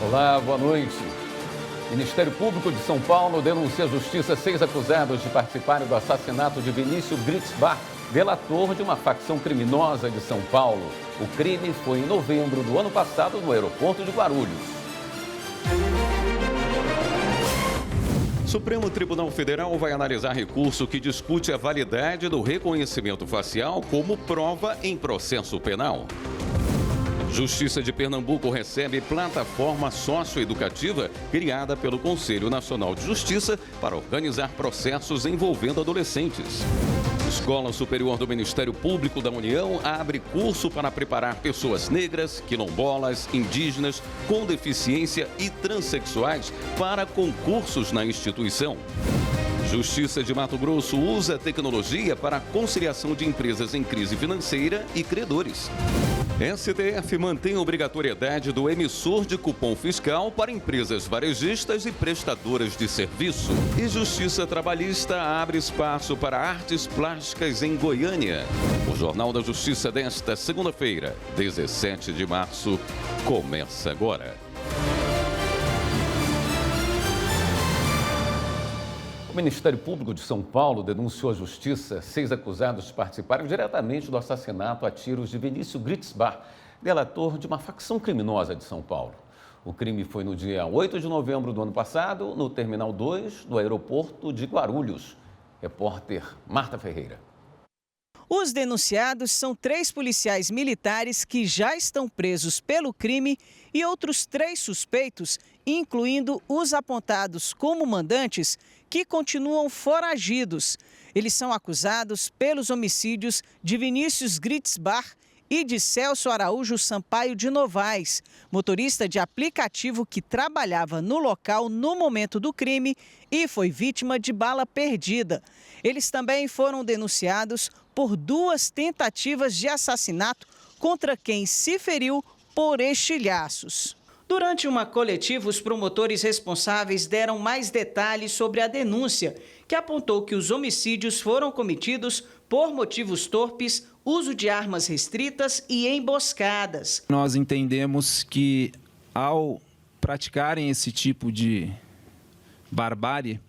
Olá, boa noite. O Ministério Público de São Paulo denuncia à Justiça 6 acusados de participarem do assassinato de Vinícius Gritzbach, delator de uma facção criminosa de São Paulo. O crime foi em novembro do ano passado no aeroporto de Guarulhos. O Supremo Tribunal Federal vai analisar recurso que discute a validade do reconhecimento facial como prova em processo penal. Justiça de Pernambuco recebe plataforma socioeducativa criada pelo Conselho Nacional de Justiça para organizar processos envolvendo adolescentes. Escola Superior do Ministério Público da União abre curso para preparar pessoas negras, quilombolas, indígenas, com deficiência e transexuais para concursos na instituição. Justiça de Mato Grosso usa tecnologia para a conciliação de empresas em crise financeira e credores. STF mantém a obrigatoriedade do emissor de cupom fiscal para empresas varejistas e prestadoras de serviço. E Justiça Trabalhista abre espaço para artes plásticas em Goiânia. O Jornal da Justiça desta segunda-feira, 17 de março, começa agora. O Ministério Público de São Paulo denunciou à Justiça 6 acusados de participarem diretamente do assassinato a tiros de Vinícius Gritzbach, delator de uma facção criminosa de São Paulo. O crime foi no dia 8 de novembro do ano passado, no Terminal 2 do aeroporto de Guarulhos. Repórter Marta Ferreira. Os denunciados são 3 policiais militares que já estão presos pelo crime e outros 3 suspeitos, incluindo os apontados como mandantes, que continuam foragidos. Eles são acusados pelos homicídios de Vinícius Gritzbach e de Celso Araújo Sampaio de Novaes, motorista de aplicativo que trabalhava no local no momento do crime e foi vítima de bala perdida. Eles também foram denunciados por 2 tentativas de assassinato contra quem se feriu por estilhaços. Durante uma coletiva, os promotores responsáveis deram mais detalhes sobre a denúncia, que apontou que os homicídios foram cometidos por motivos torpes, uso de armas restritas e emboscadas. Nós entendemos que, ao praticarem esse tipo de barbárie,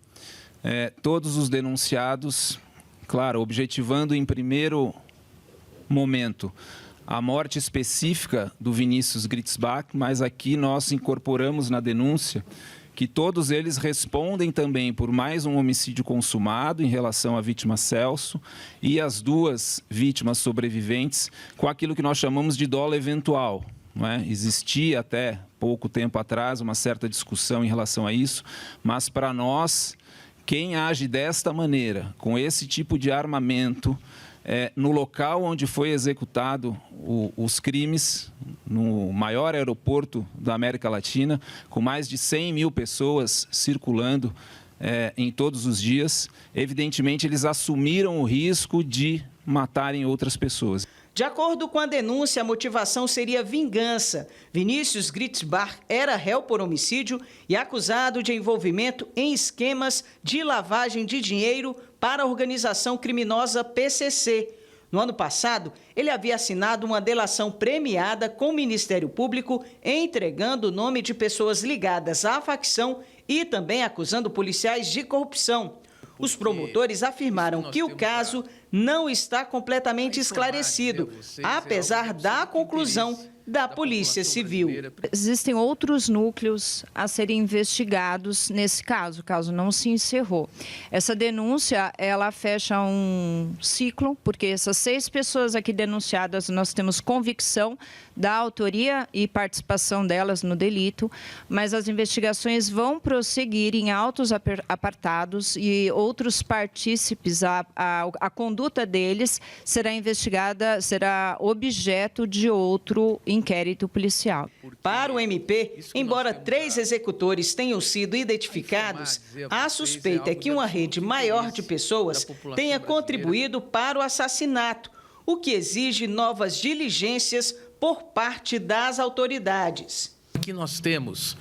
todos os denunciados, claro, objetivando em primeiro momento a morte específica do Vinícius Gritzbach, mas aqui nós incorporamos na denúncia que todos eles respondem também por mais um homicídio consumado em relação à vítima Celso e as 2 vítimas sobreviventes com aquilo que nós chamamos de dolo eventual. Não é? Existia até pouco tempo atrás uma certa discussão em relação a isso, mas para nós, quem age desta maneira, com esse tipo de armamento, no local onde foi executado os crimes, no maior aeroporto da América Latina, com mais de 100 mil pessoas circulando em todos os dias, evidentemente eles assumiram o risco de matarem outras pessoas. De acordo com a denúncia, a motivação seria vingança. Vinícius Gritzbach era réu por homicídio e acusado de envolvimento em esquemas de lavagem de dinheiro para a organização criminosa PCC. No ano passado, ele havia assinado uma delação premiada com o Ministério Público, entregando o nome de pessoas ligadas à facção e também acusando policiais de corrupção. Os promotores afirmaram que o caso não está completamente esclarecido, apesar da conclusão da Polícia Civil. Existem outros núcleos a serem investigados nesse caso, o caso não se encerrou. Essa denúncia, ela fecha um ciclo, porque essas 6 pessoas aqui denunciadas, nós temos convicção da autoria e participação delas no delito, mas as investigações vão prosseguir em autos apartados e outros partícipes, a conduta deles será investigada, será objeto de outro inquérito policial. Para o MP, embora 3 executores tenham sido identificados, a suspeita é que uma rede maior de pessoas tenha contribuído para o assassinato, o que exige novas diligências por parte das autoridades. Aqui nós temos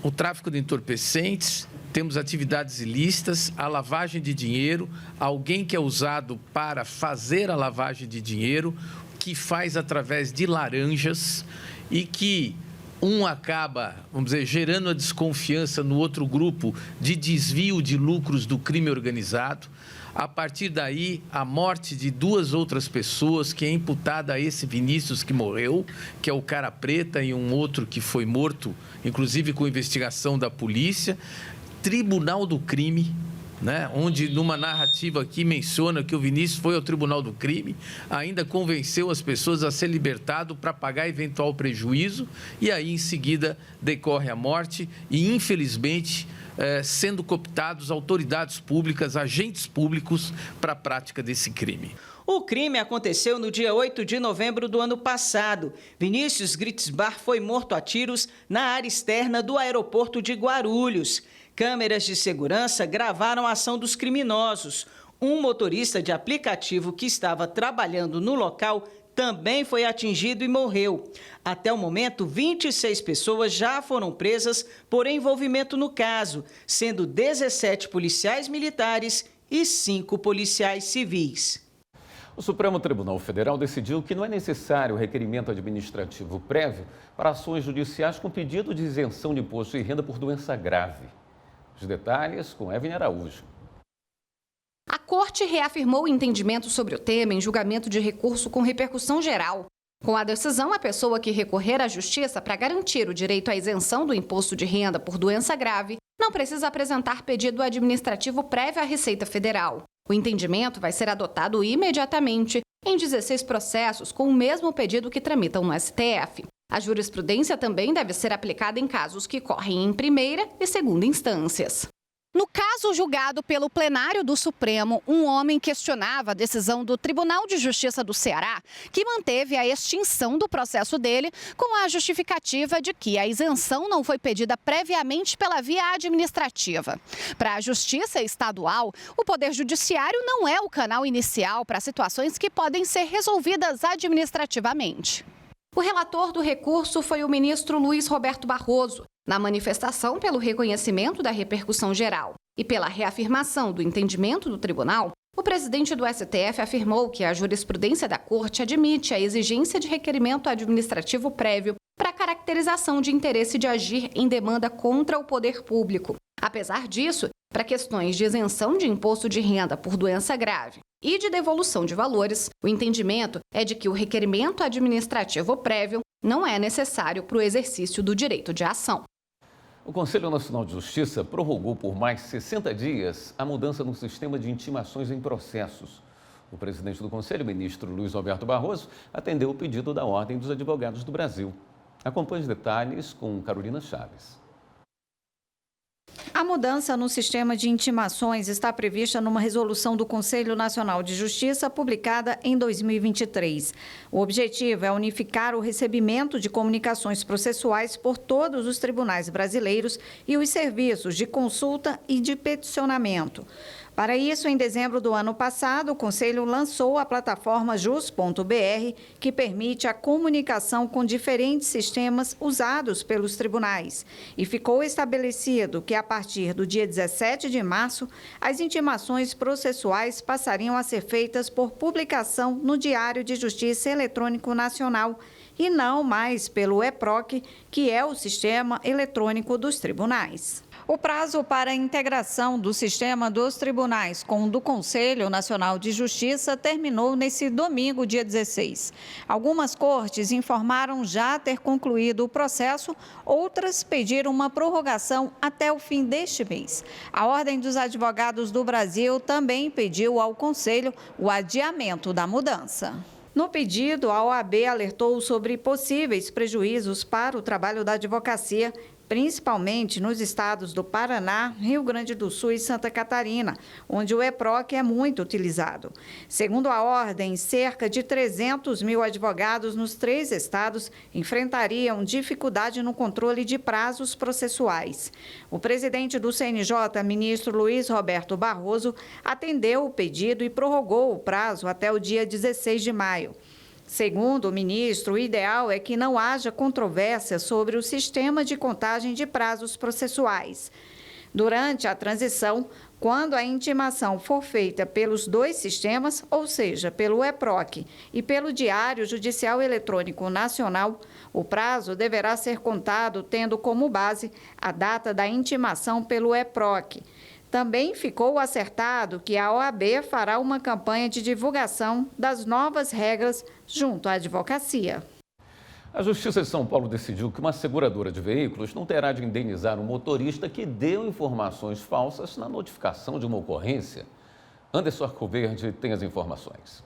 o tráfico de entorpecentes, temos atividades ilícitas, a lavagem de dinheiro, alguém que é usado para fazer a lavagem de dinheiro, que faz através de laranjas e que um acaba, vamos dizer, gerando a desconfiança no outro grupo de desvio de lucros do crime organizado. A partir daí, a morte de 2 outras pessoas, que é imputada a esse Vinícius que morreu, que é o cara preta, e um outro que foi morto, inclusive com investigação da polícia. Tribunal do crime, né? Onde numa narrativa aqui menciona que o Vinícius foi ao Tribunal do Crime, ainda convenceu as pessoas a ser libertado para pagar eventual prejuízo, e aí em seguida decorre a morte e, infelizmente, sendo cooptados autoridades públicas, agentes públicos para a prática desse crime. O crime aconteceu no dia 8 de novembro do ano passado. Vinícius Gritzbach foi morto a tiros na área externa do aeroporto de Guarulhos. Câmeras de segurança gravaram a ação dos criminosos. Um motorista de aplicativo que estava trabalhando no local também foi atingido e morreu. Até o momento, 26 pessoas já foram presas por envolvimento no caso, sendo 17 policiais militares e 5 policiais civis. O Supremo Tribunal Federal decidiu que não é necessário requerimento administrativo prévio para ações judiciais com pedido de isenção de imposto de renda por doença grave. Os detalhes com Evelyn Araújo. A Corte reafirmou o entendimento sobre o tema em julgamento de recurso com repercussão geral. Com a decisão, a pessoa que recorrer à Justiça para garantir o direito à isenção do imposto de renda por doença grave não precisa apresentar pedido administrativo prévio à Receita Federal. O entendimento vai ser adotado imediatamente em 16 processos com o mesmo pedido que tramitam no STF. A jurisprudência também deve ser aplicada em casos que correm em primeira e segunda instâncias. No caso julgado pelo plenário do Supremo, um homem questionava a decisão do Tribunal de Justiça do Ceará, que manteve a extinção do processo dele com a justificativa de que a isenção não foi pedida previamente pela via administrativa. Para a Justiça Estadual, o Poder Judiciário não é o canal inicial para situações que podem ser resolvidas administrativamente. O relator do recurso foi o ministro Luiz Roberto Barroso. Na manifestação pelo reconhecimento da repercussão geral e pela reafirmação do entendimento do tribunal, o presidente do STF afirmou que a jurisprudência da Corte admite a exigência de requerimento administrativo prévio para caracterização de interesse de agir em demanda contra o poder público. Apesar disso, para questões de isenção de imposto de renda por doença grave e de devolução de valores, o entendimento é de que o requerimento administrativo prévio não é necessário para o exercício do direito de ação. O Conselho Nacional de Justiça prorrogou por mais 60 dias a mudança no sistema de intimações em processos. O presidente do Conselho, ministro Luiz Roberto Barroso, atendeu o pedido da Ordem dos Advogados do Brasil. Acompanhe os detalhes com Carolina Chaves. A mudança no sistema de intimações está prevista numa resolução do Conselho Nacional de Justiça publicada em 2023. O objetivo é unificar o recebimento de comunicações processuais por todos os tribunais brasileiros e os serviços de consulta e de peticionamento. Para isso, em dezembro do ano passado, o Conselho lançou a plataforma Jus.br, que permite a comunicação com diferentes sistemas usados pelos tribunais. E ficou estabelecido que, a partir do dia 17 de março, as intimações processuais passariam a ser feitas por publicação no Diário de Justiça Eletrônico Nacional e não mais pelo EPROC, que é o Sistema Eletrônico dos Tribunais. O prazo para a integração do sistema dos tribunais com o do Conselho Nacional de Justiça terminou nesse domingo, dia 16. Algumas cortes informaram já ter concluído o processo, outras pediram uma prorrogação até o fim deste mês. A Ordem dos Advogados do Brasil também pediu ao Conselho o adiamento da mudança. No pedido, a OAB alertou sobre possíveis prejuízos para o trabalho da advocacia, principalmente nos estados do Paraná, Rio Grande do Sul e Santa Catarina, onde o EPROC é muito utilizado. Segundo a ordem, cerca de 300 mil advogados nos 3 estados enfrentariam dificuldade no controle de prazos processuais. O presidente do CNJ, ministro Luiz Roberto Barroso, atendeu o pedido e prorrogou o prazo até o dia 16 de maio. Segundo o ministro, o ideal é que não haja controvérsia sobre o sistema de contagem de prazos processuais. Durante a transição, quando a intimação for feita pelos dois sistemas, ou seja, pelo EPROC e pelo Diário Judicial Eletrônico Nacional, o prazo deverá ser contado tendo como base a data da intimação pelo EPROC. Também ficou acertado que a OAB fará uma campanha de divulgação das novas regras junto à advocacia. A Justiça de São Paulo decidiu que uma seguradora de veículos não terá de indenizar um motorista que deu informações falsas na notificação de uma ocorrência. Anderson Arcoverde tem as informações.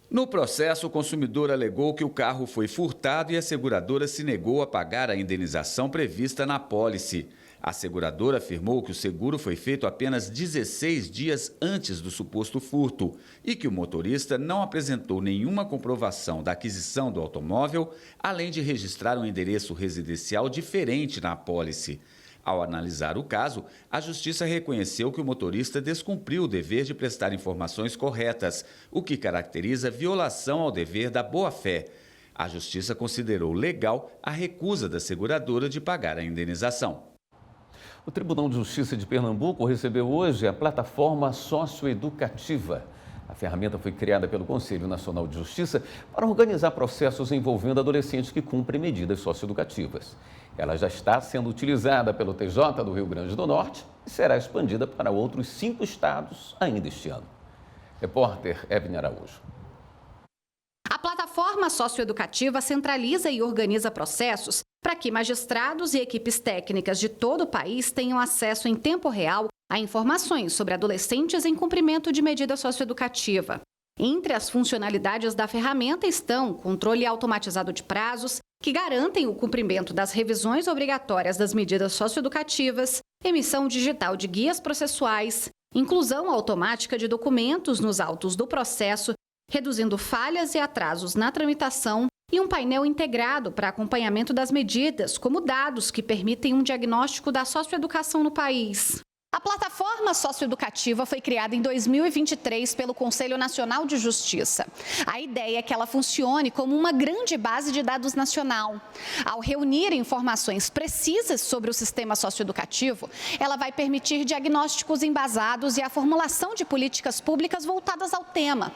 No processo, o consumidor alegou que o carro foi furtado e a seguradora se negou a pagar a indenização prevista na apólice. A seguradora afirmou que o seguro foi feito apenas 16 dias antes do suposto furto e que o motorista não apresentou nenhuma comprovação da aquisição do automóvel, além de registrar um endereço residencial diferente na apólice. Ao analisar o caso, a Justiça reconheceu que o motorista descumpriu o dever de prestar informações corretas, o que caracteriza violação ao dever da boa-fé. A Justiça considerou legal a recusa da seguradora de pagar a indenização. O Tribunal de Justiça de Pernambuco recebeu hoje a plataforma socioeducativa. A ferramenta foi criada pelo Conselho Nacional de Justiça para organizar processos envolvendo adolescentes que cumprem medidas socioeducativas. Ela já está sendo utilizada pelo TJ do Rio Grande do Norte e será expandida para outros 5 estados ainda este ano. Repórter Evelyn Araújo. A plataforma socioeducativa centraliza e organiza processos para que magistrados e equipes técnicas de todo o país tenham acesso em tempo real a informações sobre adolescentes em cumprimento de medida socioeducativa. Entre as funcionalidades da ferramenta estão controle automatizado de prazos, que garantem o cumprimento das revisões obrigatórias das medidas socioeducativas, emissão digital de guias processuais, inclusão automática de documentos nos autos do processo, reduzindo falhas e atrasos na tramitação, e um painel integrado para acompanhamento das medidas, como dados que permitem um diagnóstico da socioeducação no país. A plataforma socioeducativa foi criada em 2023 pelo Conselho Nacional de Justiça. A ideia é que ela funcione como uma grande base de dados nacional. Ao reunir informações precisas sobre o sistema socioeducativo, ela vai permitir diagnósticos embasados e a formulação de políticas públicas voltadas ao tema.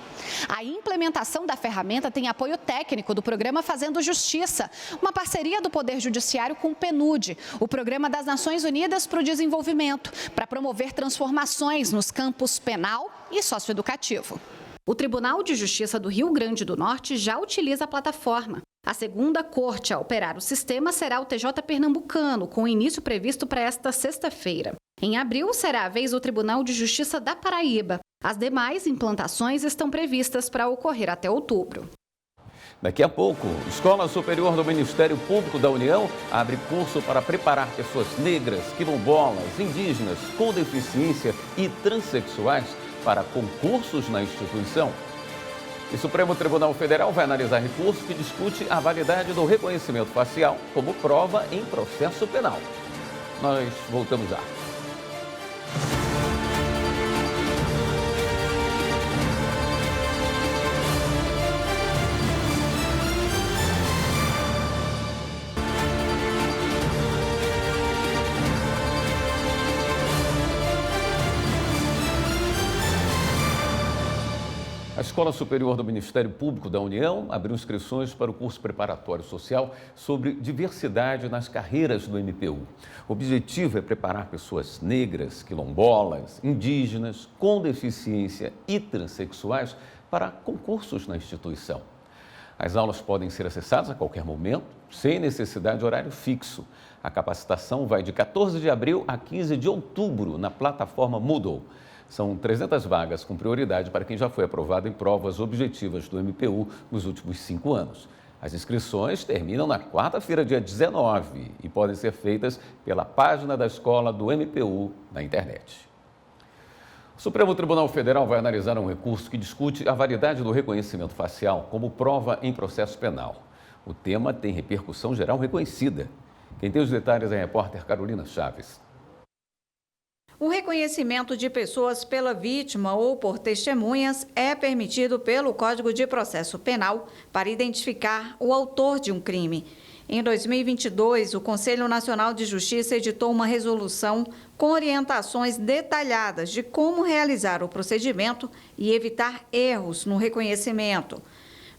A implementação da ferramenta tem apoio técnico do programa Fazendo Justiça, uma parceria do Poder Judiciário com o PNUD, o Programa das Nações Unidas para o Desenvolvimento, para promover transformações nos campos penal e socioeducativo. O Tribunal de Justiça do Rio Grande do Norte já utiliza a plataforma. A segunda corte a operar o sistema será o TJ pernambucano, com início previsto para esta sexta-feira. Em abril, será a vez do Tribunal de Justiça da Paraíba. As demais implantações estão previstas para ocorrer até outubro. Daqui a pouco, Escola Superior do Ministério Público da União abre curso para preparar pessoas negras, quilombolas, indígenas, com deficiência e transexuais para concursos na instituição. O Supremo Tribunal Federal vai analisar recurso que discute a validade do reconhecimento facial como prova em processo penal. Nós voltamos já. A Escola Superior do Ministério Público da União abriu inscrições para o curso preparatório social sobre diversidade nas carreiras do MPU. O objetivo é preparar pessoas negras, quilombolas, indígenas, com deficiência e transexuais para concursos na instituição. As aulas podem ser acessadas a qualquer momento, sem necessidade de horário fixo. A capacitação vai de 14 de abril a 15 de outubro na plataforma Moodle. São 300 vagas com prioridade para quem já foi aprovado em provas objetivas do MPU nos últimos 5 anos. As inscrições terminam na quarta-feira, dia 19, e podem ser feitas pela página da escola do MPU na internet. O Supremo Tribunal Federal vai analisar um recurso que discute a validade do reconhecimento facial como prova em processo penal. O tema tem repercussão geral reconhecida. Quem tem os detalhes é a repórter Carolina Chaves. O reconhecimento de pessoas pela vítima ou por testemunhas é permitido pelo Código de Processo Penal para identificar o autor de um crime. Em 2022, o Conselho Nacional de Justiça editou uma resolução com orientações detalhadas de como realizar o procedimento e evitar erros no reconhecimento.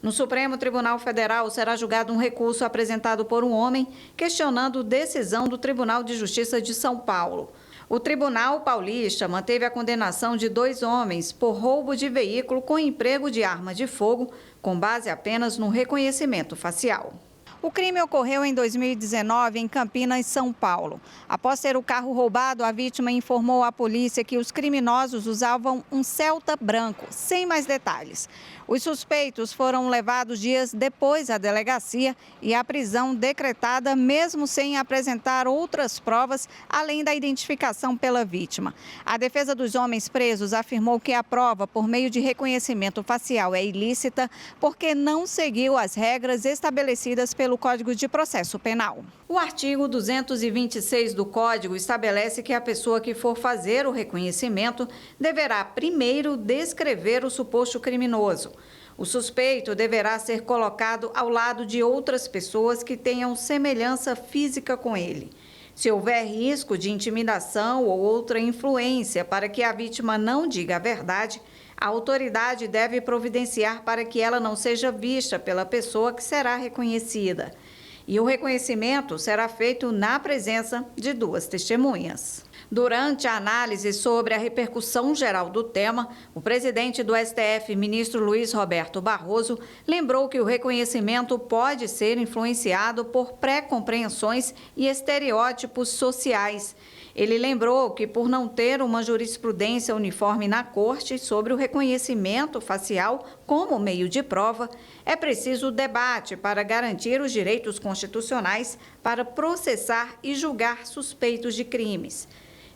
No Supremo Tribunal Federal será julgado um recurso apresentado por um homem questionando decisão do Tribunal de Justiça de São Paulo. O Tribunal Paulista manteve a condenação de 2 homens por roubo de veículo com emprego de arma de fogo, com base apenas no reconhecimento facial. O crime ocorreu em 2019 em Campinas, São Paulo. Após ter o carro roubado, a vítima informou à polícia que os criminosos usavam um Celta branco, sem mais detalhes. Os suspeitos foram levados dias depois à delegacia e a prisão decretada mesmo sem apresentar outras provas, além da identificação pela vítima. A defesa dos homens presos afirmou que a prova por meio de reconhecimento facial é ilícita porque não seguiu as regras estabelecidas pelo Código de Processo Penal. O artigo 226 do Código estabelece que a pessoa que for fazer o reconhecimento deverá primeiro descrever o suposto criminoso. O suspeito deverá ser colocado ao lado de outras pessoas que tenham semelhança física com ele. Se houver risco de intimidação ou outra influência para que a vítima não diga a verdade, a autoridade deve providenciar para que ela não seja vista pela pessoa que será reconhecida. E o reconhecimento será feito na presença de 2 testemunhas. Durante a análise sobre a repercussão geral do tema, o presidente do STF, ministro Luiz Roberto Barroso, lembrou que o reconhecimento pode ser influenciado por pré-compreensões e estereótipos sociais. Ele lembrou que, por não ter uma jurisprudência uniforme na Corte sobre o reconhecimento facial como meio de prova, é preciso debate para garantir os direitos constitucionais para processar e julgar suspeitos de crimes.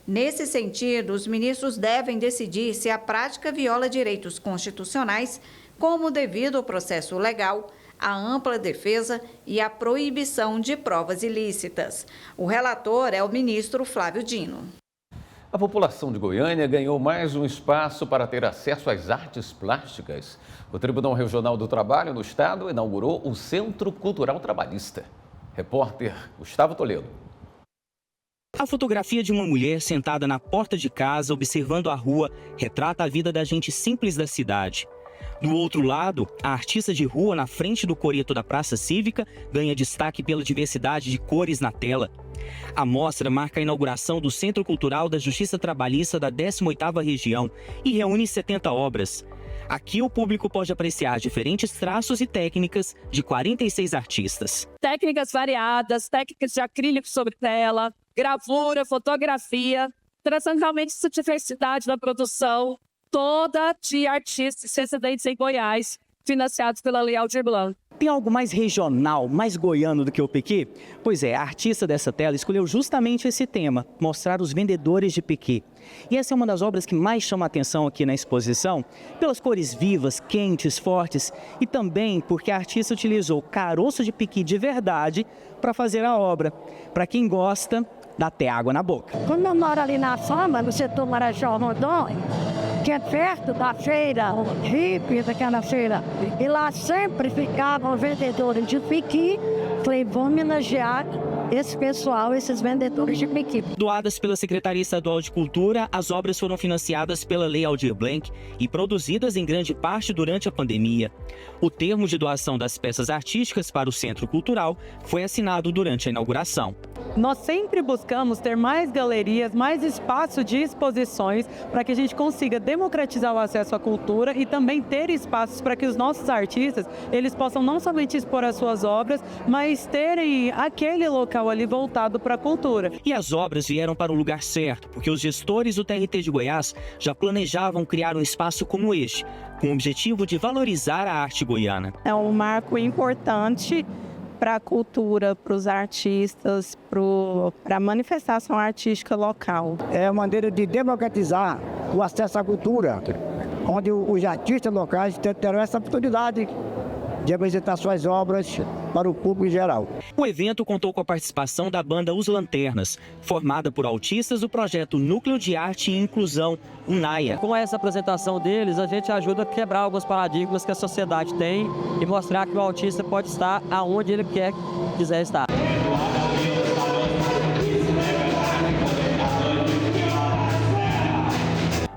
Nesse sentido, os ministros devem decidir se a prática viola direitos constitucionais, como o devido processo legal, a ampla defesa e a proibição de provas ilícitas. O relator é o ministro Flávio Dino. A população de Goiânia ganhou mais um espaço para ter acesso às artes plásticas. O Tribunal Regional do Trabalho no Estado inaugurou o Centro Cultural Trabalhista. Repórter Gustavo Toledo. A fotografia de uma mulher sentada na porta de casa, observando a rua, retrata a vida da gente simples da cidade. Do outro lado, a artista de rua na frente do coreto da Praça Cívica ganha destaque pela diversidade de cores na tela. A mostra marca a inauguração do Centro Cultural da Justiça Trabalhista da 18ª Região e reúne 70 obras. Aqui o público pode apreciar diferentes traços e técnicas de 46 artistas. Técnicas variadas, técnicas de acrílico sobre tela, gravura, fotografia, trazendo realmente essa diversidade da produção, toda de artistas residentes em Goiás, financiados pela Lei Aldir Blanc. Tem algo mais regional, mais goiano do que o piquê? Pois é, a artista dessa tela escolheu justamente esse tema, mostrar os vendedores de piquê. E essa é uma das obras que mais chama a atenção aqui na exposição, pelas cores vivas, quentes, fortes, e também porque a artista utilizou caroço de piqui de verdade para fazer a obra. Para quem gosta, dá até água na boca. Quando eu moro ali na Samba, no setor Marajó Rondônia, que é perto da feira hippie, daquela feira, e lá sempre ficavam vendedores de piqui. Falei, vou homenagear esse pessoal, esses vendedores de piqui. Doadas pela Secretaria Estadual de Cultura, as obras foram financiadas pela Lei Aldir Blanc e produzidas em grande parte durante a pandemia. O termo de doação das peças artísticas para o Centro Cultural foi assinado durante a inauguração. Nós sempre buscamos ter mais galerias, mais espaço de exposições para que a gente consiga democratizar o acesso à cultura e também ter espaços para que os nossos artistas, eles possam não somente expor as suas obras, mas terem aquele local ali voltado para a cultura. E as obras vieram para o lugar certo, porque os gestores do TRT de Goiás já planejavam criar um espaço como este, com o objetivo de valorizar a arte goiana. É um marco importante para a cultura, para os artistas, para a manifestação artística local. É a maneira de democratizar o acesso à cultura, onde os artistas locais terão essa oportunidade de apresentar suas obras para o público em geral. O evento contou com a participação da banda Os Lanternas, formada por autistas do projeto Núcleo de Arte e Inclusão, UNAIA. Com essa apresentação deles, a gente ajuda a quebrar alguns paradigmas que a sociedade tem e mostrar que o autista pode estar aonde ele quer quiser estar.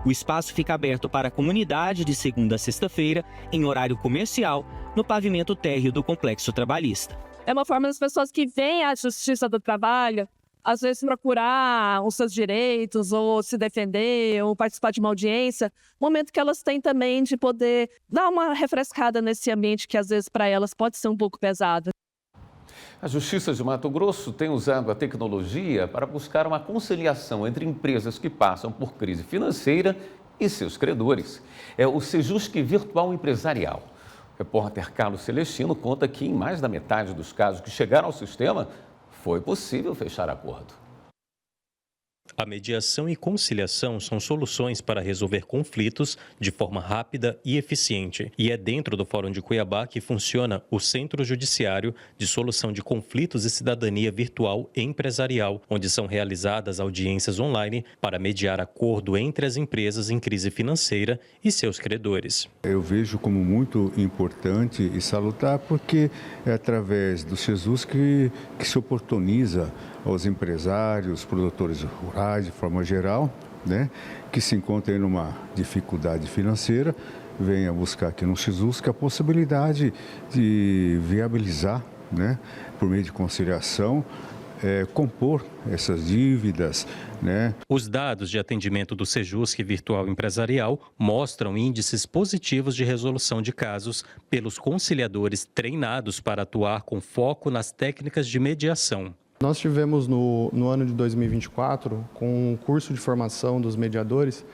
O espaço fica aberto para a comunidade de segunda a sexta-feira, em horário comercial, no pavimento térreo do Complexo Trabalhista. É uma forma das pessoas que vêm à Justiça do Trabalho, às vezes procurar os seus direitos, ou se defender, ou participar de uma audiência, momento que elas têm também de poder dar uma refrescada nesse ambiente que às vezes para elas pode ser um pouco pesado. A Justiça de Mato Grosso tem usado a tecnologia para buscar uma conciliação entre empresas que passam por crise financeira e seus credores. É o Sejusc Virtual Empresarial. O repórter Carlos Celestino conta que em mais da metade dos casos que chegaram ao sistema, foi possível fechar acordo. A mediação e conciliação são soluções para resolver conflitos de forma rápida e eficiente. E é dentro do Fórum de Cuiabá que funciona o Centro Judiciário de Solução de Conflitos e Cidadania Virtual e Empresarial, onde são realizadas audiências online para mediar acordo entre as empresas em crise financeira e seus credores. Eu vejo como muito importante e salutar porque é através do Sejusc que se oportuniza aos empresários, produtores rurais de forma geral, né, que se encontram em uma dificuldade financeira, venha buscar aqui no Sejusc a possibilidade de viabilizar, né, por meio de conciliação, compor essas dívidas, né? Os dados de atendimento do Sejusc Virtual Empresarial mostram índices positivos de resolução de casos pelos conciliadores treinados para atuar com foco nas técnicas de mediação. Nós tivemos no ano de 2024, com o curso de formação dos mediadores,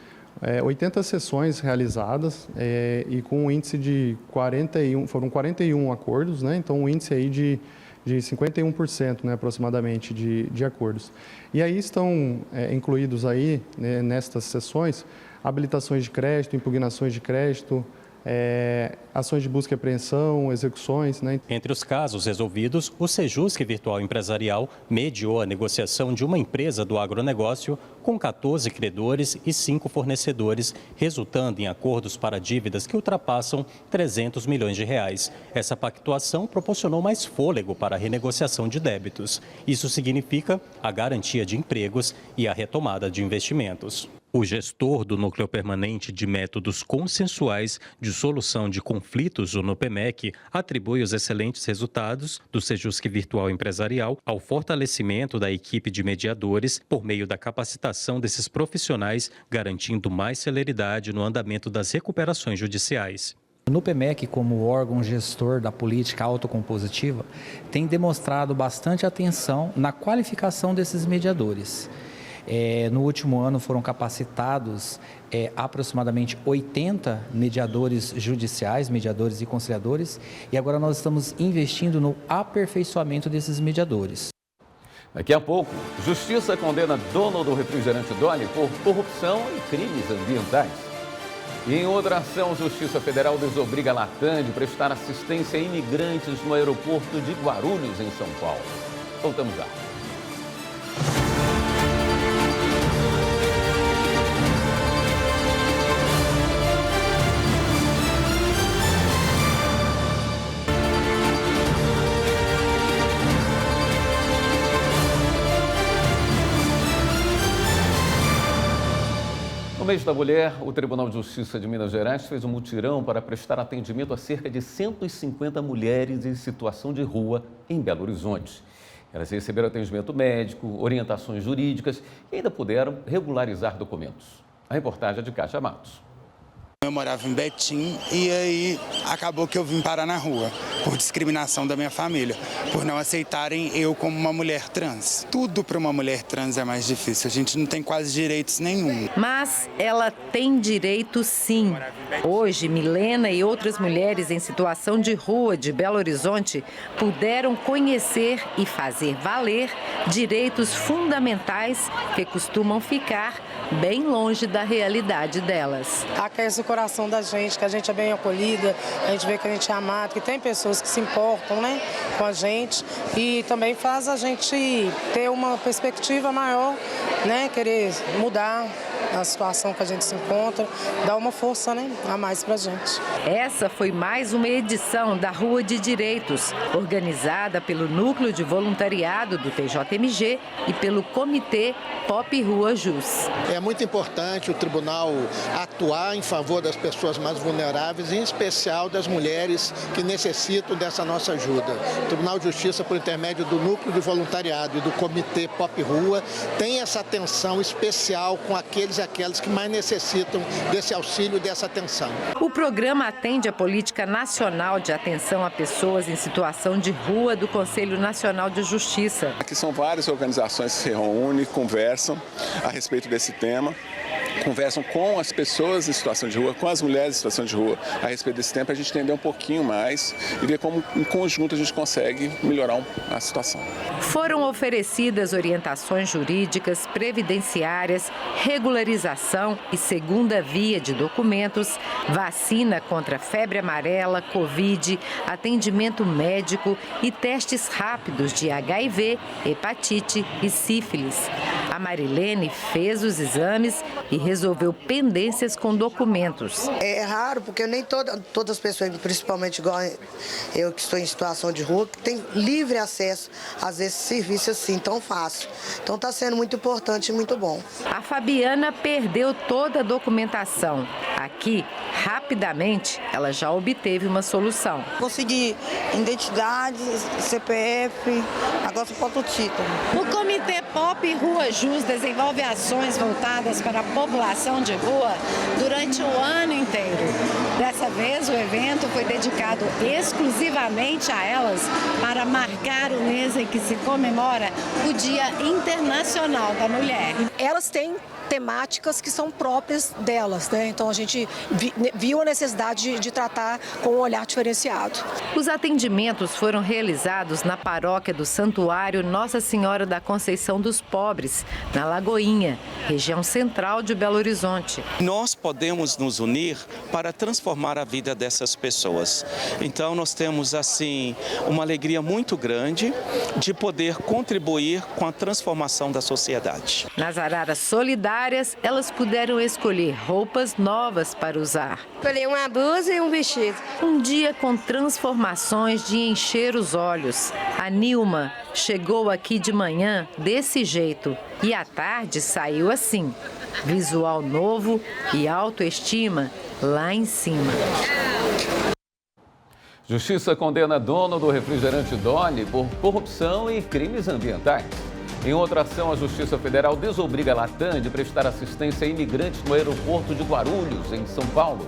80 sessões realizadas e com um índice de 41 acordos, né? Então um índice aí de 51%, né, aproximadamente, de acordos. E aí estão incluídos aí, né, nestas sessões, habilitações de crédito, impugnações de crédito, ações de busca e apreensão, execuções, né? Entre os casos resolvidos, o Sejusc Virtual Empresarial mediou a negociação de uma empresa do agronegócio com 14 credores e 5 fornecedores, resultando em acordos para dívidas que ultrapassam 300 milhões de reais. Essa pactuação proporcionou mais fôlego para a renegociação de débitos. Isso significa a garantia de empregos e a retomada de investimentos. O gestor do Núcleo Permanente de Métodos Consensuais de Solução de Conflitos, o NUPEMEC, atribui os excelentes resultados do Sejusc Virtual Empresarial ao fortalecimento da equipe de mediadores por meio da capacitação desses profissionais, garantindo mais celeridade no andamento das recuperações judiciais. O NUPEMEC, como órgão gestor da política autocompositiva, tem demonstrado bastante atenção na qualificação desses mediadores. No último ano foram capacitados aproximadamente 80 mediadores judiciais, mediadores e conciliadores, e agora nós estamos investindo no aperfeiçoamento desses mediadores. Daqui a pouco, Justiça condena dono do refrigerante Dolly por corrupção e crimes ambientais. E em outra ação, Justiça Federal desobriga a Latam de prestar assistência a imigrantes no aeroporto de Guarulhos, em São Paulo. Voltamos já. No mês da mulher, o Tribunal de Justiça de Minas Gerais fez um mutirão para prestar atendimento a cerca de 150 mulheres em situação de rua em Belo Horizonte. Elas receberam atendimento médico, orientações jurídicas e ainda puderam regularizar documentos. A reportagem é de Cátia Matos. Eu morava em Betim e aí acabou que eu vim parar na rua por discriminação da minha família, por não aceitarem eu como uma mulher trans. Tudo para uma mulher trans é mais difícil, a gente não tem quase direitos nenhum. Mas ela tem direito sim. Hoje, Milena e outras mulheres em situação de rua de Belo Horizonte puderam conhecer e fazer valer direitos fundamentais que costumam ficar bem longe da realidade delas. Aquece o coração da gente, que a gente é bem acolhida, a gente vê que a gente é amado, que tem pessoas que se importam, né, com a gente e também faz a gente ter uma perspectiva maior, né, querer mudar na situação que a gente se encontra, dá uma força, né, a mais pra gente. Essa foi mais uma edição da Rua de Direitos, organizada pelo Núcleo de Voluntariado do TJMG e pelo Comitê Pop Rua Jus. É muito importante o tribunal atuar em favor das pessoas mais vulneráveis, em especial das mulheres que necessitam dessa nossa ajuda. O Tribunal de Justiça, por intermédio do Núcleo de Voluntariado e do Comitê Pop Rua, tem essa atenção especial com aqueles e aquelas que mais necessitam desse auxílio e dessa atenção. O programa atende a Política Nacional de Atenção a Pessoas em Situação de Rua do Conselho Nacional de Justiça. Aqui são várias organizações que se reúnem, conversam a respeito desse tema. Conversam com as pessoas em situação de rua, com as mulheres em situação de rua, a respeito desse tempo, a gente entender um pouquinho mais e ver como, em conjunto, a gente consegue melhorar a situação. Foram oferecidas orientações jurídicas, previdenciárias, regularização e segunda via de documentos, vacina contra febre amarela, Covid, atendimento médico e testes rápidos de HIV, hepatite e sífilis. A Marilene fez os exames e resolveu pendências com documentos. É raro, porque nem todas as pessoas, principalmente igual eu que estou em situação de rua, que tem livre acesso a esse serviço assim, tão fácil. Então está sendo muito importante e muito bom. A Fabiana perdeu toda a documentação. Aqui, rapidamente, ela já obteve uma solução. Consegui identidade, CPF, agora só falta o título. O Comitê Pop Rua Jus desenvolve ações voltadas para a população de rua durante o ano inteiro. Dessa vez, o evento foi dedicado exclusivamente a elas para marcar o mês em que se comemora o Dia Internacional da Mulher. Elas têm temáticas que são próprias delas, né? Então a gente viu a necessidade de tratar com um olhar diferenciado. Os atendimentos foram realizados na paróquia do Santuário Nossa Senhora da Conceição dos Pobres, na Lagoinha, região central de Belo Horizonte. Nós podemos nos unir para transformar a vida dessas pessoas. Então nós temos assim uma alegria muito grande de poder contribuir com a transformação da sociedade. Nas araras solidárias, elas puderam escolher roupas novas para usar. Escolhi uma blusa e um vestido. Um dia com transformações de encher os olhos. A Nilma chegou aqui de manhã desse jeito e à tarde saiu assim. Visual novo e autoestima lá em cima. Justiça condena dono do refrigerante Dolly por corrupção e crimes ambientais. Em outra ação, a Justiça Federal desobriga a Latam de prestar assistência a imigrantes no aeroporto de Guarulhos, em São Paulo.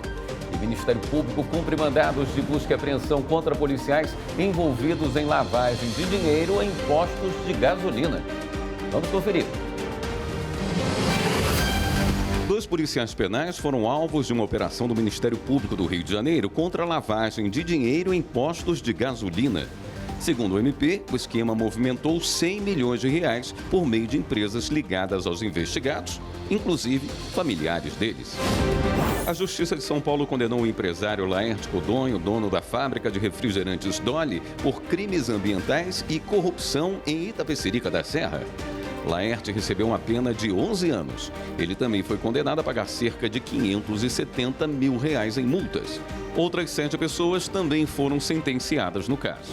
E o Ministério Público cumpre mandados de busca e apreensão contra policiais envolvidos em lavagem de dinheiro em postos de gasolina. Vamos conferir. 2 policiais penais foram alvos de uma operação do Ministério Público do Rio de Janeiro contra a lavagem de dinheiro em postos de gasolina. Segundo o MP, o esquema movimentou 100 milhões de reais por meio de empresas ligadas aos investigados, inclusive familiares deles. A Justiça de São Paulo condenou o empresário Laerte Codonho, dono da fábrica de refrigerantes Dolly, por crimes ambientais e corrupção em Itapecerica da Serra. Laerte recebeu uma pena de 11 anos. Ele também foi condenado a pagar cerca de R$570 mil em multas. Outras 7 pessoas também foram sentenciadas no caso.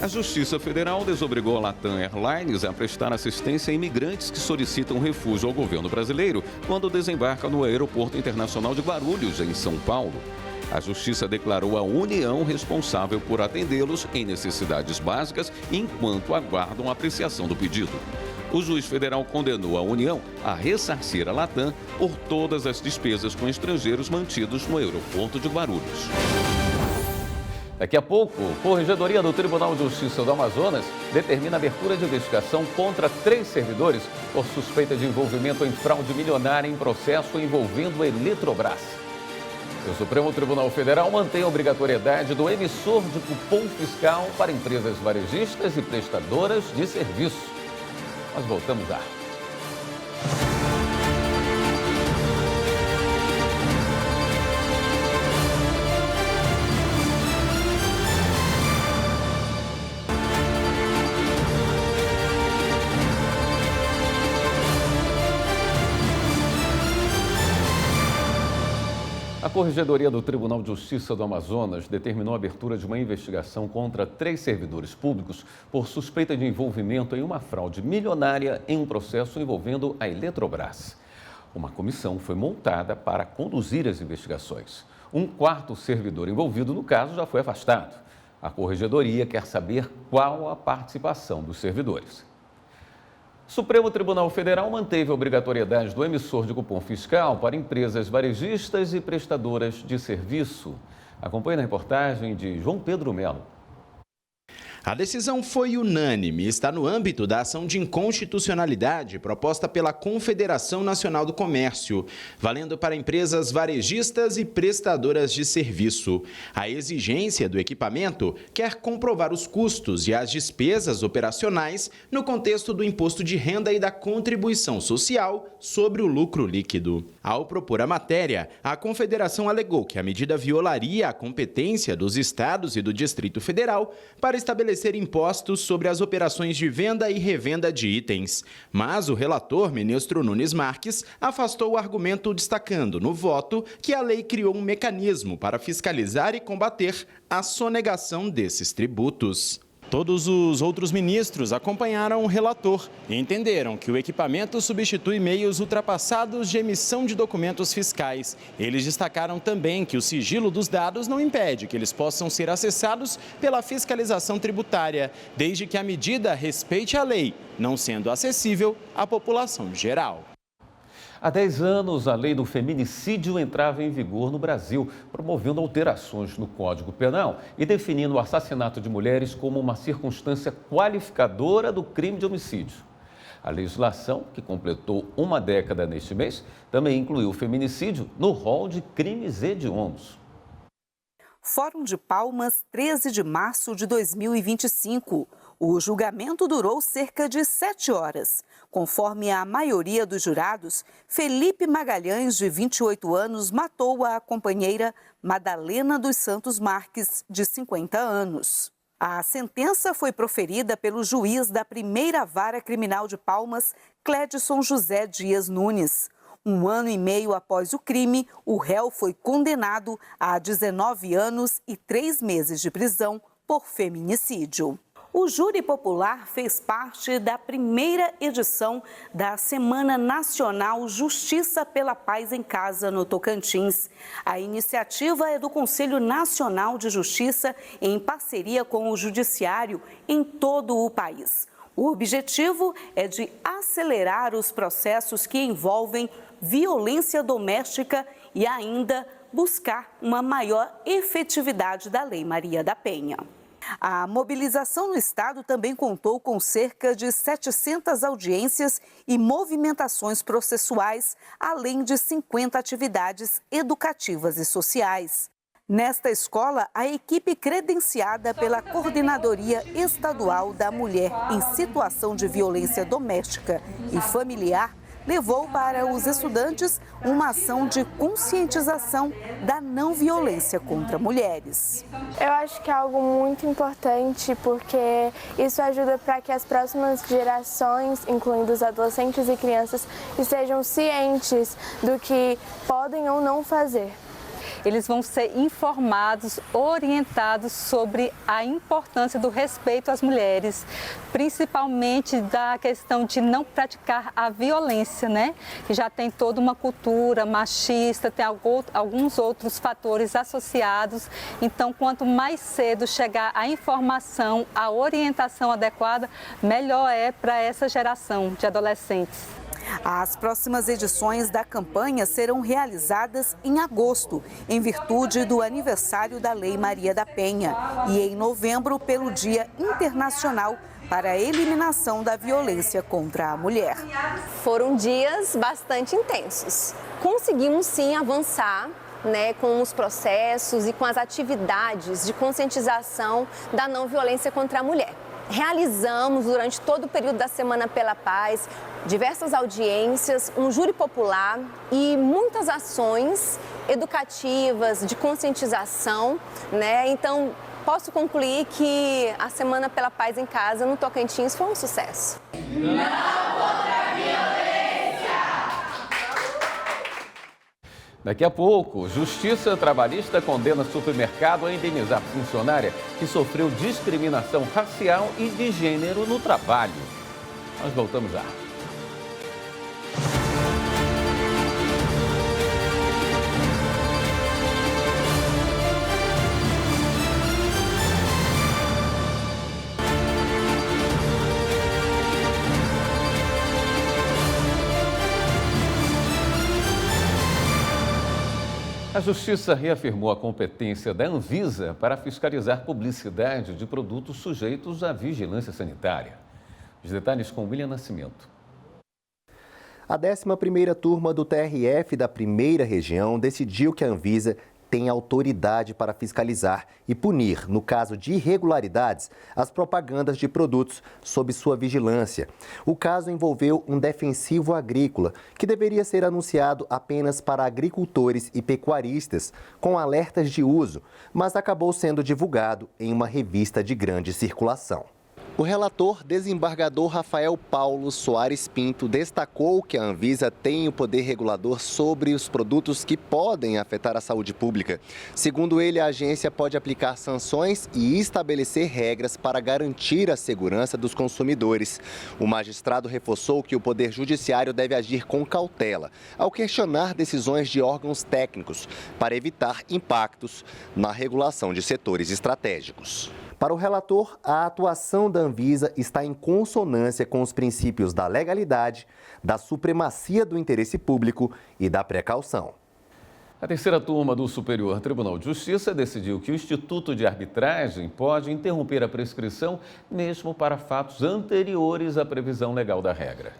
A Justiça Federal desobrigou a Latam Airlines a prestar assistência a imigrantes que solicitam refúgio ao governo brasileiro quando desembarcam no Aeroporto Internacional de Guarulhos, em São Paulo. A Justiça declarou a União responsável por atendê-los em necessidades básicas enquanto aguardam a apreciação do pedido. O juiz federal condenou a União a ressarcir a Latam por todas as despesas com estrangeiros mantidos no aeroporto de Guarulhos. Daqui a pouco, a Corregedoria do Tribunal de Justiça do Amazonas determina a abertura de investigação contra 3 servidores por suspeita de envolvimento em fraude milionária em processo envolvendo a Eletrobras. O Supremo Tribunal Federal mantém a obrigatoriedade do emissor de cupom fiscal para empresas varejistas e prestadoras de serviço. Nós voltamos já. Corregedoria do Tribunal de Justiça do Amazonas determinou a abertura de uma investigação contra 3 servidores públicos por suspeita de envolvimento em uma fraude milionária em um processo envolvendo a Eletrobras. Uma comissão foi montada para conduzir as investigações. Um 4º servidor envolvido no caso já foi afastado. A Corregedoria quer saber qual a participação dos servidores. O Supremo Tribunal Federal manteve a obrigatoriedade do emissor de cupom fiscal para empresas varejistas e prestadoras de serviço. Acompanhe na reportagem de João Pedro Melo. A decisão foi unânime e está no âmbito da ação de inconstitucionalidade proposta pela Confederação Nacional do Comércio, valendo para empresas varejistas e prestadoras de serviço. A exigência do equipamento quer comprovar os custos e as despesas operacionais no contexto do imposto de renda e da contribuição social sobre o lucro líquido. Ao propor a matéria, a Confederação alegou que a medida violaria a competência dos estados e do Distrito Federal para estabelecer impostos sobre as operações de venda e revenda de itens. Mas o relator, ministro Nunes Marques, afastou o argumento destacando no voto que a lei criou um mecanismo para fiscalizar e combater a sonegação desses tributos. Todos os outros ministros acompanharam o relator e entenderam que o equipamento substitui meios ultrapassados de emissão de documentos fiscais. Eles destacaram também que o sigilo dos dados não impede que eles possam ser acessados pela fiscalização tributária, desde que a medida respeite a lei, não sendo acessível à população geral. Há 10 anos, a lei do feminicídio entrava em vigor no Brasil, promovendo alterações no Código Penal e definindo o assassinato de mulheres como uma circunstância qualificadora do crime de homicídio. A legislação, que completou uma década neste mês, também incluiu o feminicídio no rol de crimes hediondos. Fórum de Palmas, 13 de março de 2025. O julgamento durou cerca de 7 horas. Conforme a maioria dos jurados, Felipe Magalhães, de 28 anos, matou a companheira Madalena dos Santos Marques, de 50 anos. A sentença foi proferida pelo juiz da primeira vara criminal de Palmas, Clédson José Dias Nunes. 1 ano e meio após o crime, o réu foi condenado a 19 anos e 3 meses de prisão por feminicídio. O júri popular fez parte da primeira edição da Semana Nacional Justiça pela Paz em Casa, no Tocantins. A iniciativa é do Conselho Nacional de Justiça em parceria com o Judiciário em todo o país. O objetivo é de acelerar os processos que envolvem violência doméstica e ainda buscar uma maior efetividade da Lei Maria da Penha. A mobilização no estado também contou com cerca de 700 audiências e movimentações processuais, além de 50 atividades educativas e sociais. Nesta escola, a equipe credenciada pela Coordenadoria Estadual da Mulher em Situação de Violência Doméstica e Familiar levou para os estudantes uma ação de conscientização da não violência contra mulheres. Eu acho que é algo muito importante porque isso ajuda para que as próximas gerações, incluindo os adolescentes e crianças, estejam cientes do que podem ou não fazer. Eles vão ser informados, orientados sobre a importância do respeito às mulheres, principalmente da questão de não praticar a violência, né? Que já tem toda uma cultura machista, tem alguns outros fatores associados. Então, quanto mais cedo chegar a informação, a orientação adequada, melhor é para essa geração de adolescentes. As próximas edições da campanha serão realizadas em agosto, em virtude do aniversário da Lei Maria da Penha, e em novembro pelo Dia Internacional para a Eliminação da Violência contra a Mulher. Foram dias bastante intensos. Conseguimos sim avançar, com os processos e com as atividades de conscientização da não violência contra a mulher. Realizamos, durante todo o período da Semana pela Paz, diversas audiências, um júri popular e muitas ações educativas, de conscientização, Então, posso concluir que a Semana pela Paz em Casa, no Tocantins, foi um sucesso. Daqui a pouco, Justiça Trabalhista condena supermercado a indenizar funcionária que sofreu discriminação racial e de gênero no trabalho. Nós voltamos já. A Justiça reafirmou a competência da Anvisa para fiscalizar publicidade de produtos sujeitos à vigilância sanitária. Os detalhes com William Nascimento. A 11ª turma do TRF da Primeira Região decidiu que a Anvisa tem autoridade para fiscalizar e punir, no caso de irregularidades, as propagandas de produtos sob sua vigilância. O caso envolveu um defensivo agrícola que deveria ser anunciado apenas para agricultores e pecuaristas, com alertas de uso, mas acabou sendo divulgado em uma revista de grande circulação. O relator, desembargador Rafael Paulo Soares Pinto, destacou que a Anvisa tem o poder regulador sobre os produtos que podem afetar a saúde pública. Segundo ele, a agência pode aplicar sanções e estabelecer regras para garantir a segurança dos consumidores. O magistrado reforçou que o Poder Judiciário deve agir com cautela ao questionar decisões de órgãos técnicos para evitar impactos na regulação de setores estratégicos. Para o relator, a atuação da Anvisa está em consonância com os princípios da legalidade, da supremacia do interesse público e da precaução. A 3ª turma do Superior Tribunal de Justiça decidiu que o Instituto de Arbitragem pode interromper a prescrição mesmo para fatos anteriores à previsão legal da regra.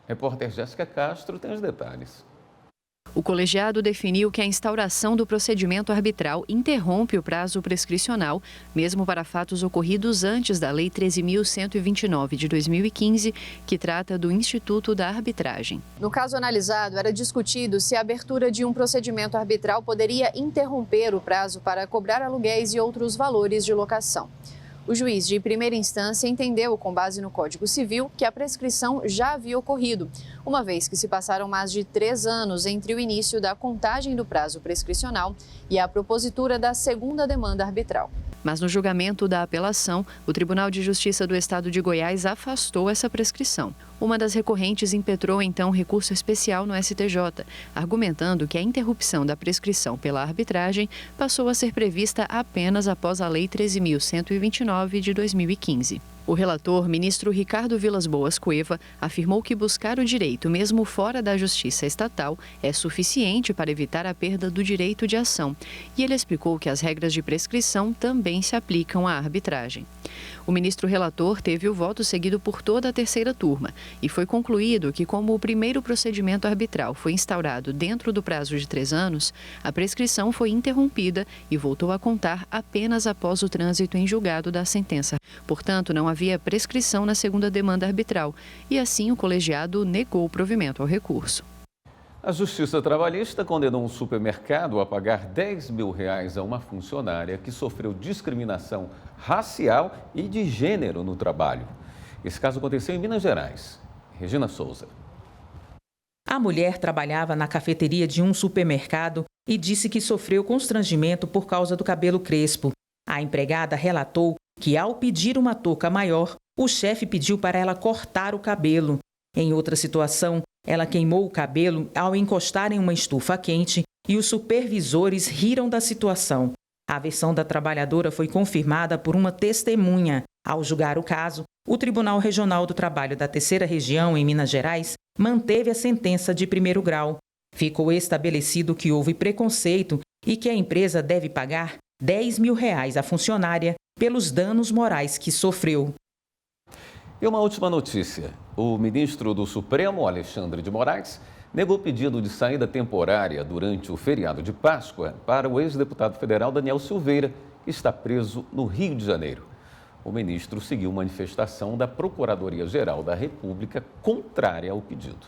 Repórter Jéssica Castro tem os detalhes. O colegiado definiu que a instauração do procedimento arbitral interrompe o prazo prescricional, mesmo para fatos ocorridos antes da Lei 13.129 de 2015, que trata do Instituto da Arbitragem. No caso analisado, era discutido se a abertura de um procedimento arbitral poderia interromper o prazo para cobrar aluguéis e outros valores de locação. O juiz de primeira instância entendeu, com base no Código Civil, que a prescrição já havia ocorrido, uma vez que se passaram mais de 3 anos entre o início da contagem do prazo prescricional e a propositura da segunda demanda arbitral. Mas no julgamento da apelação, o Tribunal de Justiça do Estado de Goiás afastou essa prescrição. Uma das recorrentes impetrou então recurso especial no STJ, argumentando que a interrupção da prescrição pela arbitragem passou a ser prevista apenas após a Lei 13.129 de 2015. O relator, ministro Ricardo Vilas Boas Cueva, afirmou que buscar o direito, mesmo fora da justiça estatal, é suficiente para evitar a perda do direito de ação. E ele explicou que as regras de prescrição também se aplicam à arbitragem. O ministro relator teve o voto seguido por toda a 3ª turma e foi concluído que, como o primeiro procedimento arbitral foi instaurado dentro do prazo de 3 anos, a prescrição foi interrompida e voltou a contar apenas após o trânsito em julgado da sentença. Portanto, não havia prescrição na segunda demanda arbitral e, assim, o colegiado negou o provimento ao recurso. A Justiça Trabalhista condenou um supermercado a pagar R$10 mil a uma funcionária que sofreu discriminação racial e de gênero no trabalho. Esse caso aconteceu em Minas Gerais. Regina Souza. A mulher trabalhava na cafeteria de um supermercado e disse que sofreu constrangimento por causa do cabelo crespo. A empregada relatou que, ao pedir uma touca maior, o chefe pediu para ela cortar o cabelo. Em outra situação, ela queimou o cabelo ao encostar em uma estufa quente e os supervisores riram da situação. A versão da trabalhadora foi confirmada por uma testemunha. Ao julgar o caso, o Tribunal Regional do Trabalho da 3ª Região, em Minas Gerais, manteve a sentença de 1º grau. Ficou estabelecido que houve preconceito e que a empresa deve pagar R$10 mil à funcionária pelos danos morais que sofreu. E uma última notícia. O ministro do Supremo, Alexandre de Moraes, negou pedido de saída temporária durante o feriado de Páscoa para o ex-deputado federal Daniel Silveira, que está preso no Rio de Janeiro. O ministro seguiu manifestação da Procuradoria-Geral da República contrária ao pedido.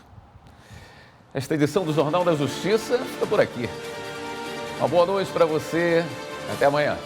Esta edição do Jornal da Justiça fica por aqui. Uma boa noite para você. Até amanhã.